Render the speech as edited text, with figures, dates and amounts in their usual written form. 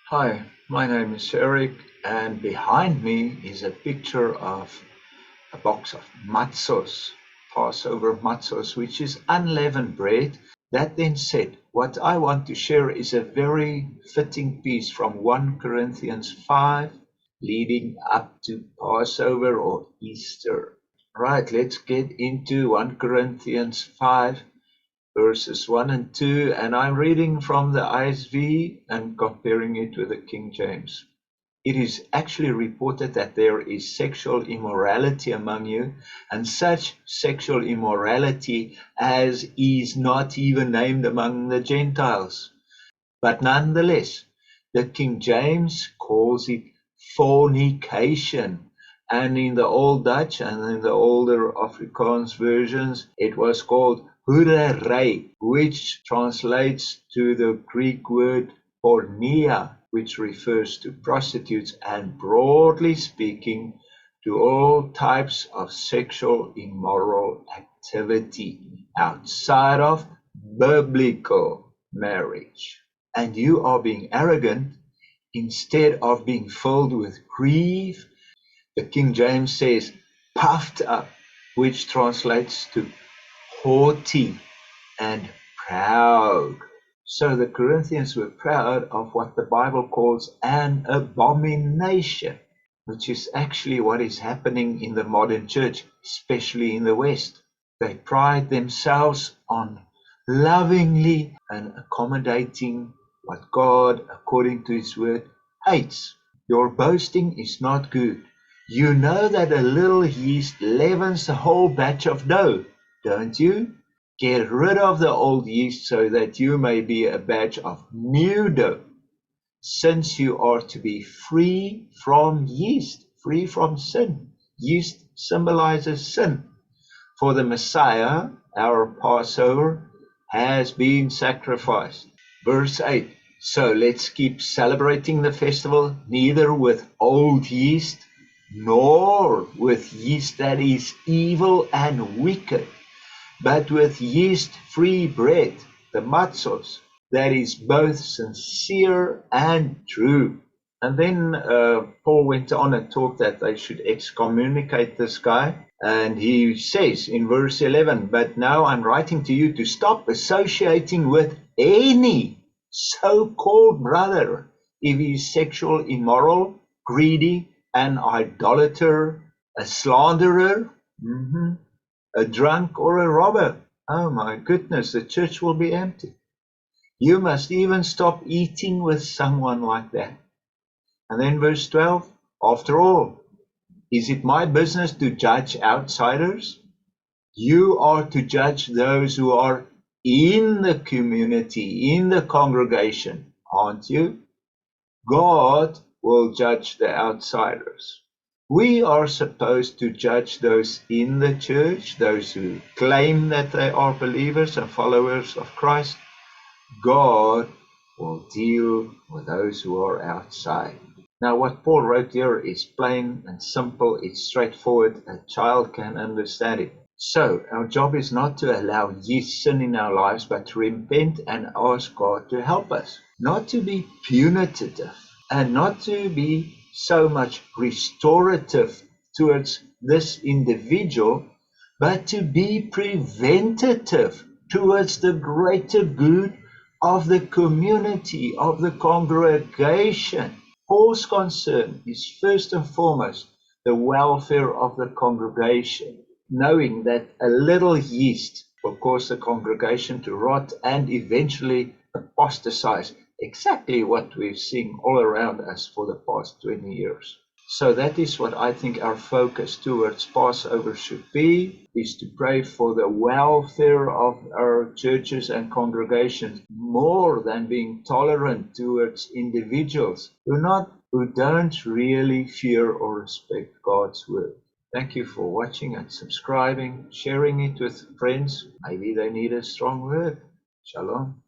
Hi, my name is Eric, and behind me is a picture of a box of matzos, Passover matzos, which is unleavened bread. That then said, what I want to share is a very fitting piece from 1 Corinthians 5, leading up to Passover or Easter. Right, let's get into 1 Corinthians 5. Verses 1 and 2, and I'm reading from the ISV and comparing it with the King James. It is actually reported that there is sexual immorality among you, and such sexual immorality as is not even named among the Gentiles. But nonetheless, the King James calls it fornication. And in the Old Dutch and in the older Afrikaans versions, it was called hoererij, which translates to the Greek word porniea, which refers to prostitutes and, broadly speaking, to all types of sexual immoral activity outside of biblical marriage. And you are being arrogant instead of being filled with grief. The King James says puffed up, which translates to haughty and proud. So the Corinthians were proud of what the Bible calls an abomination, which is actually what is happening in the modern church, especially in the West. They pride themselves on lovingly and accommodating what God, according to His word, hates. Your boasting is not good. You know that a little yeast leavens the whole batch of dough, don't you? Get rid of the old yeast so that you may be a batch of new dough, since you are to be free from yeast, free from sin. Yeast symbolizes sin. For the Messiah, our Passover, has been sacrificed. Verse 8. So let's keep celebrating the festival, neither with old yeast, nor with yeast that is evil and wicked, but with yeast-free bread, the matzos, that is both sincere and true. And then Paul went on and talked that they should excommunicate this guy. And he says in verse 11, but now I'm writing to you to stop associating with any so-called brother if he is sexual, immoral, greedy, an idolater, a slanderer, a drunk, or a robber. Oh my goodness, the church will be empty. You must even stop eating with someone like that. And then verse 12, after all, is it my business to judge outsiders? You are to judge those who are in the community, in the congregation, aren't you? God will judge the outsiders. We are supposed to judge those in the church, those who claim that they are believers and followers of Christ. God will deal with those who are outside. Now, what Paul wrote here is plain and simple. It's straightforward. A child can understand it. So, our job is not to allow yeast sin in our lives, but to repent and ask God to help us. Not to be punitive and not to be so much restorative towards this individual, but to be preventative towards the greater good of the community, of the congregation. Paul's concern is first and foremost the welfare of the congregation, knowing that a little yeast will cause the congregation to rot and eventually apostatize, exactly what we've seen all around us for the past 20 years. So that is what I think our focus towards Passover should be, is to pray for the welfare of our churches and congregations more than being tolerant towards individuals who don't really fear or respect God's word. Thank you for watching and subscribing, sharing it with friends. Maybe they need a strong word. Shalom.